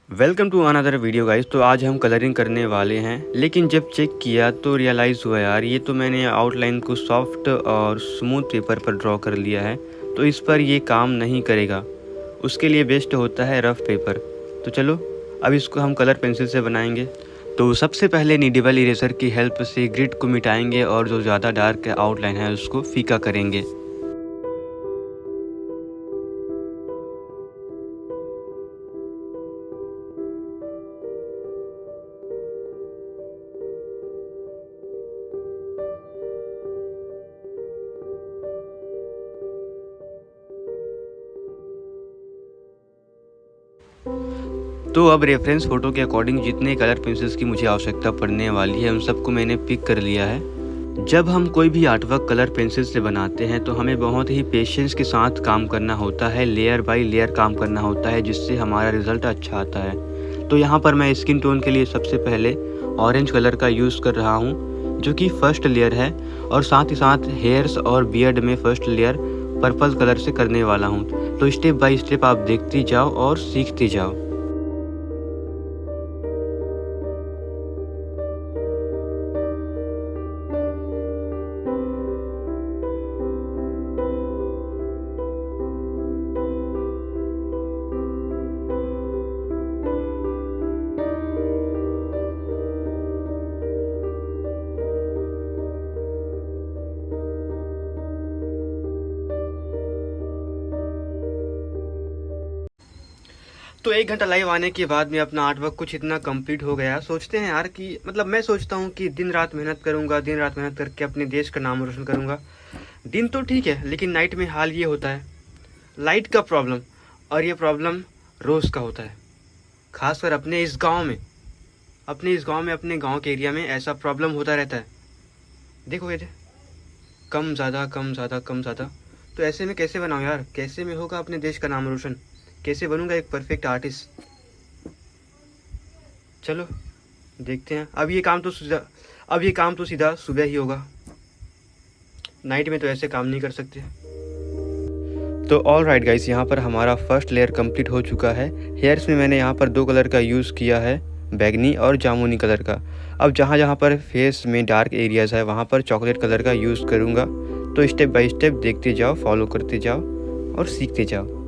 Welcome to another video guys. तो आज हम कलरिंग करने वाले हैं, लेकिन जब चेक किया तो रियलाइज़ हुआ यार ये तो मैंने आउटलाइन को सॉफ्ट और स्मूथ पेपर पर ड्रॉ कर लिया है, तो इस पर ये काम नहीं करेगा। उसके लिए बेस्ट होता है रफ़ पेपर। तो चलो अब इसको हम कलर पेंसिल से बनाएंगे। तो सबसे पहले नीडेबल इरेजर की हेल्प से ग्रिड को मिटाएंगे और जो ज़्यादा डार्क आउटलाइन है उसको फीका करेंगे। तो अब रेफरेंस फ़ोटो के अकॉर्डिंग जितने कलर पेंसिल्स की मुझे आवश्यकता पड़ने वाली है उन सबको मैंने पिक कर लिया है। जब हम कोई भी आर्टवर्क कलर पेंसिल से बनाते हैं तो हमें बहुत ही पेशेंस के साथ काम करना होता है, लेयर बाय लेयर काम करना होता है, जिससे हमारा रिज़ल्ट अच्छा आता है। तो यहाँ पर मैं स्किन टोन के लिए सबसे पहले ऑरेंज कलर का यूज़ कर रहा हूँ, जो कि फर्स्ट लेयर है, और साथ ही साथ हेयर्स और बियर्ड में फर्स्ट लेयर पर्पल कलर से करने वाला हूँ। तो स्टेप बाय स्टेप आप देखते जाओ और सीखते जाओ। तो 1 घंटा लाइव आने के बाद में अपना आर्टवर्क कुछ इतना कंप्लीट हो गया। सोचते हैं यार कि मैं सोचता हूँ कि दिन रात मेहनत करूँगा, दिन रात मेहनत करके अपने देश का नाम रोशन करूँगा। दिन तो ठीक है, लेकिन नाइट में हाल ये होता है, लाइट का प्रॉब्लम, और ये प्रॉब्लम रोज़ का होता है। खासकर अपने इस गाँव में, अपने गाँव के एरिया में ऐसा प्रॉब्लम होता रहता है। देखो ये कम ज़्यादा कम ज़्यादा कम ज़्यादा। तो ऐसे में कैसे बनाऊँ यार, कैसे में होगा अपने देश का नाम रोशन, कैसे बनूंगा एक परफेक्ट आर्टिस्ट। चलो देखते हैं। अब ये काम तो सीधा सुबह ही होगा, नाइट में तो ऐसे काम नहीं कर सकते। तो ऑल राइट गाइस, यहाँ पर हमारा फर्स्ट लेयर कंप्लीट हो चुका है। हेयर्स में मैंने यहाँ पर 2 कलर का यूज़ किया है, बैगनी और जामुनी कलर का। अब जहाँ जहाँ पर फेस में डार्क एरियाज़ है वहाँ पर चॉकलेट कलर का यूज़ करूँगा। तो स्टेप बाय स्टेप देखते जाओ, फॉलो करते जाओ और सीखते जाओ।